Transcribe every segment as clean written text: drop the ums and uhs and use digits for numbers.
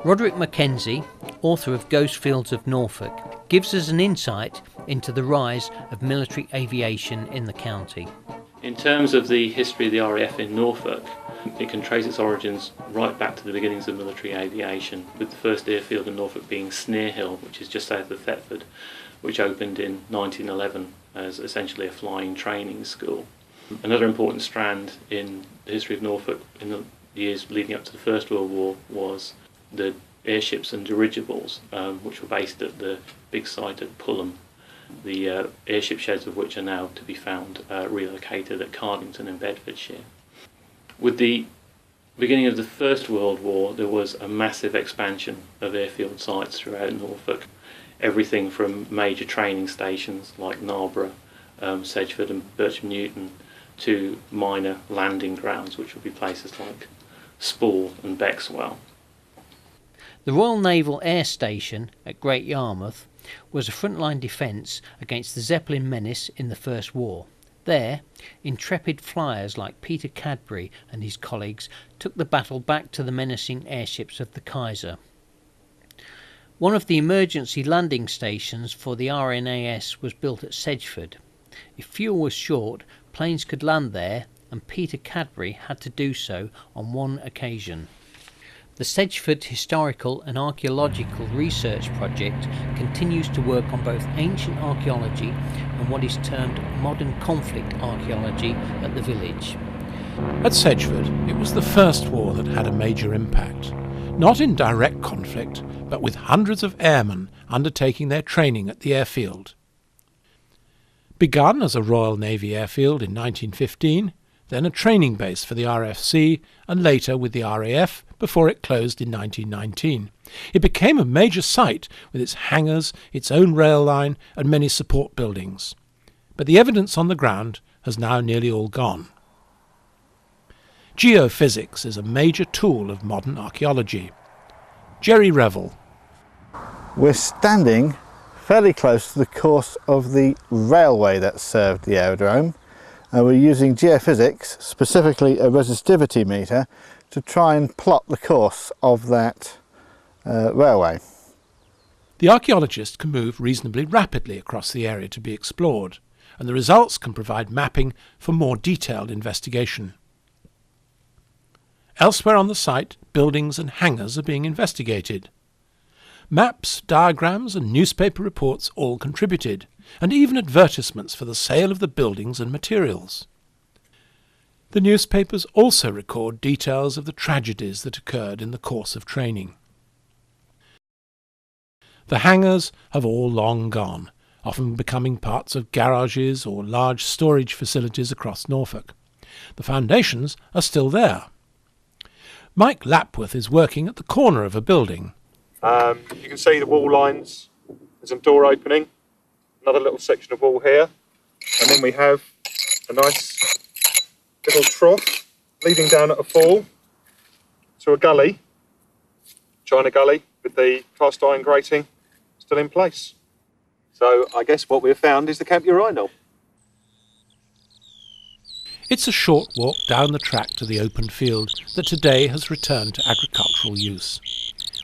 Roderick McKenzie, author of Ghost Fields of Norfolk, gives us an insight into the rise of military aviation in the county. In terms of the history of the RAF in Norfolk, it can trace its origins right back to the beginnings of military aviation, with the first airfield in Norfolk being Sneer Hill, which is just south of Thetford, which opened in 1911 as essentially a flying training school. Another important strand in the history of Norfolk in the years leading up to the First World War was the airships and dirigibles, which were based at the big site at Pulham, the airship sheds of which are now to be found relocated at Cardington in Bedfordshire. With the beginning of the First World War, there was a massive expansion of airfield sites throughout Norfolk. Everything from major training stations like Narborough, Sedgeford and Bircham Newton, to minor landing grounds, which would be places like Spall and Bexwell. The Royal Naval Air Station at Great Yarmouth was a frontline defence against the Zeppelin menace in the First War. There, intrepid flyers like Peter Cadbury and his colleagues took the battle back to the menacing airships of the Kaiser. One of the emergency landing stations for the RNAS was built at Sedgeford. If fuel was short, planes could land there, and Peter Cadbury had to do so on one occasion. The Sedgeford Historical and Archaeological Research Project continues to work on both ancient archaeology and what is termed modern conflict archaeology at the village. At Sedgeford, it was the first war that had a major impact. Not in direct conflict, but with hundreds of airmen undertaking their training at the airfield. Begun as a Royal Navy airfield in 1915, then a training base for the RFC, and later with the RAF before it closed in 1919. It became a major site with its hangars, its own rail line and many support buildings. But the evidence on the ground has now nearly all gone. Geophysics is a major tool of modern archaeology. Jerry Revel. We're standing fairly close to the course of the railway that served the aerodrome. We're using geophysics, specifically a resistivity meter, to try and plot the course of that railway. The archaeologist can move reasonably rapidly across the area to be explored, and the results can provide mapping for more detailed investigation. Elsewhere on the site, buildings and hangars are being investigated. Maps, diagrams and newspaper reports all contributed, and even advertisements for the sale of the buildings and materials. The newspapers also record details of the tragedies that occurred in the course of training. The hangars have all long gone, often becoming parts of garages or large storage facilities across Norfolk. The foundations are still there. Mike Lapworth is working at the corner of a building. You can see the wall lines. There's a door opening, another little section of wall here, and then we have a nice little trough leading down at a fall to a gully, china gully, with the cast iron grating still in place. So I guess what we've found is the camp urinal. It's a short walk down the track to the open field that today has returned to agricultural use.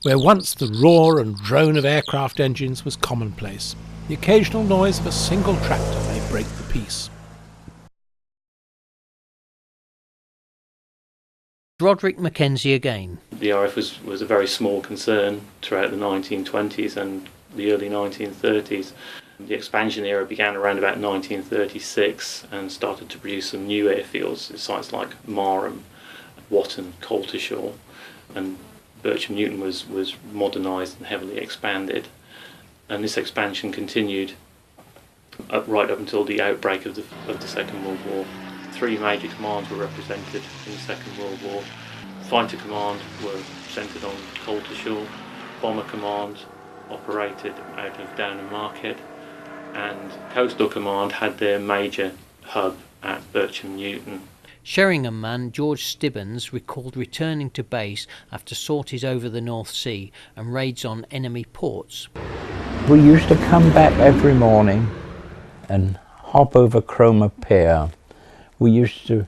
Where once the roar and drone of aircraft engines was commonplace, the occasional noise of a single tractor may break the peace. Roderick McKenzie again. The RAF was a very small concern throughout the 1920s and the early 1930s. The expansion era began around about 1936 and started to produce some new airfields at sites like Marham, Watton, Coltishall, and Bircham Newton was modernised and heavily expanded, and this expansion continued right up until the outbreak of the Second World War. Three major commands were represented in the Second World War. Fighter Command were centred on Coltishall, Bomber Command operated out of Downham Market, and Coastal Command had their major hub at Bircham Newton. Sheringham man George Stibbons recalled returning to base after sorties over the North Sea and raids on enemy ports. We used to come back every morning and hop over Cromer Pier. We used to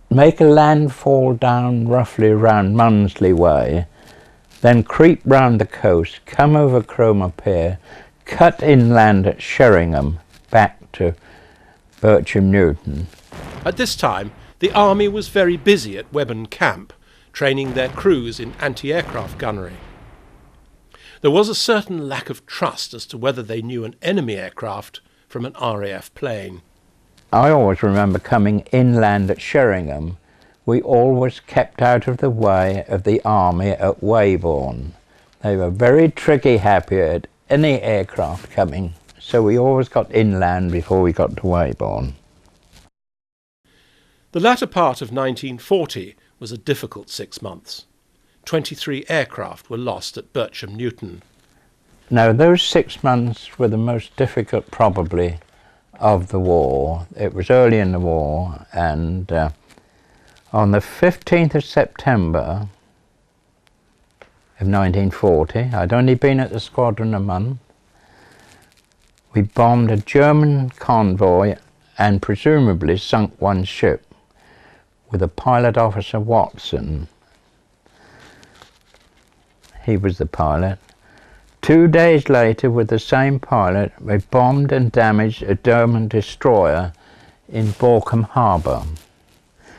make a landfall down roughly around Munsley Way then creep round the coast, come over Cromer Pier, cut inland at Sheringham, back to Bircham Newton. At this time, the Army was very busy at Webburn Camp, training their crews in anti-aircraft gunnery. There was a certain lack of trust as to whether they knew an enemy aircraft from an RAF plane. I always remember coming inland at Sheringham. We always kept out of the way of the Army at Weybourne. They were very tricky happy at any aircraft coming, so we always got inland before we got to Weybourne. The latter part of 1940 was a difficult 6 months. 23 aircraft were lost at Bircham Newton. Now, those 6 months were the most difficult, probably, of the war. It was early in the war, and on the 15th of September of 1940, I'd only been at the squadron a month, we bombed a German convoy and presumably sunk one ship with a pilot officer, Watson. He was the pilot. 2 days later, with the same pilot, we bombed and damaged a German destroyer in Borkum Harbour,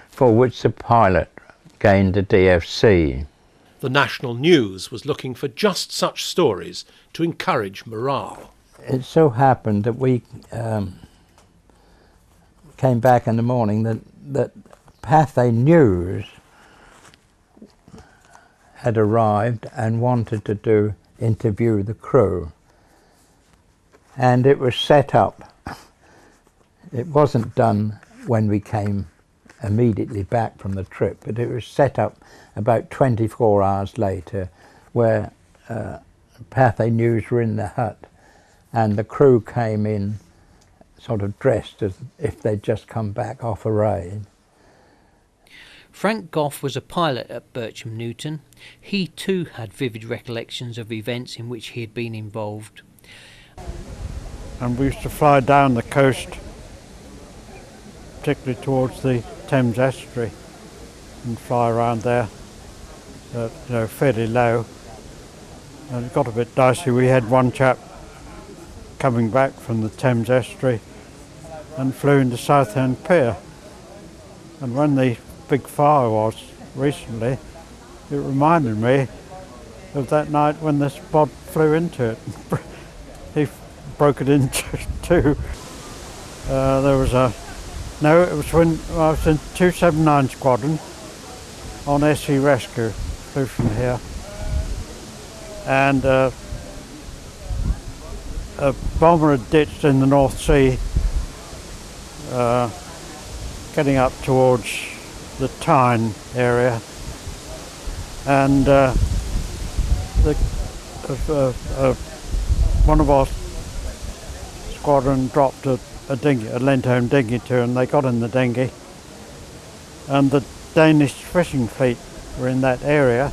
for which the pilot gained a DFC. The national news was looking for just such stories to encourage morale. It so happened that we came back in the morning that Pathé News had arrived and wanted to interview the crew. And it was set up. It wasn't done when we came immediately back from the trip, but it was set up about 24 hours later, where Pathé News were in the hut and the crew came in sort of dressed as if they'd just come back off a raid. Frank Goff was a pilot at Bircham Newton. He too had vivid recollections of events in which he had been involved. And we used to fly down the coast, particularly towards the Thames estuary, and fly around there, fairly low. And it got a bit dicey. We had one chap coming back from the Thames estuary and flew into Southend Pier. And when the big fire was recently, it reminded me of that night when this bod flew into it. He broke it into two. It was when I was in 279 Squadron on SE Rescue, flew from here. And a bomber had ditched in the North Sea, getting up towards the Tyne area, and one of our squadron dropped a dinghy, a Lentholm dinghy to, and they got in the dinghy, and the Danish fishing fleet were in that area,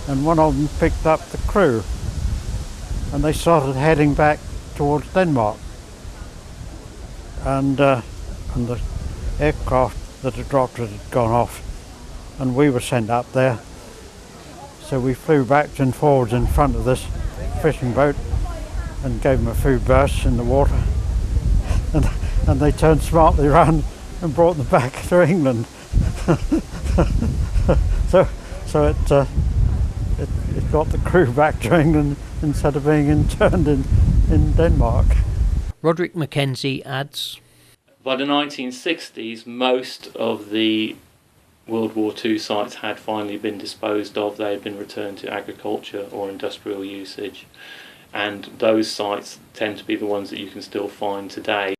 and one of them picked up the crew, and they started heading back towards Denmark, and the aircraft that had dropped it had gone off, and we were sent up there. So we flew backwards and forwards in front of this fishing boat and gave them a few bursts in the water, and they turned smartly around and brought them back to England. so it got the crew back to England instead of being interned in Denmark. Roderick McKenzie adds, by the 1960s, most of the World War II sites had finally been disposed of. They had been returned to agriculture or industrial usage, and those sites tend to be the ones that you can still find today.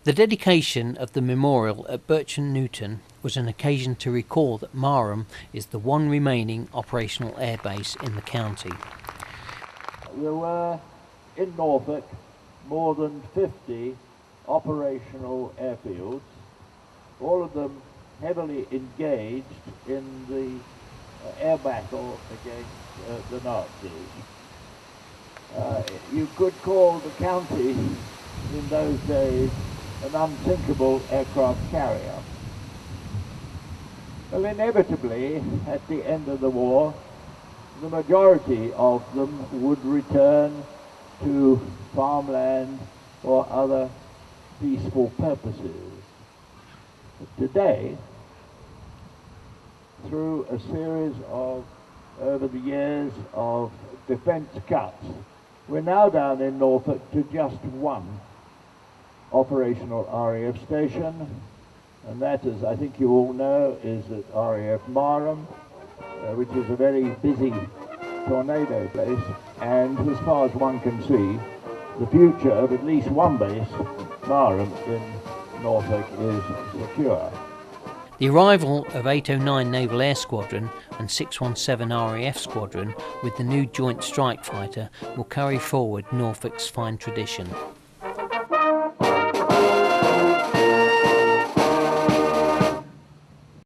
The dedication of the memorial at Bircham Newton was an occasion to recall that Marham is the one remaining operational airbase in the county. There were in Norfolk more than 50 operational airfields, all of them heavily engaged in the air battle against the Nazis. You could call the county in those days an unthinkable aircraft carrier. Well, inevitably, at the end of the war, the majority of them would return to farmland or other peaceful purposes. But today, through a series of, over the years, of defence cuts, we're now down in Norfolk to just one operational RAF station, and that, as I think you all know, is at RAF Marham, which is a very busy tornado place, and as far as one can see, the future of at least one base, Marham in Norfolk, is secure. The arrival of 809 Naval Air Squadron and 617 RAF Squadron with the new Joint Strike Fighter will carry forward Norfolk's fine tradition.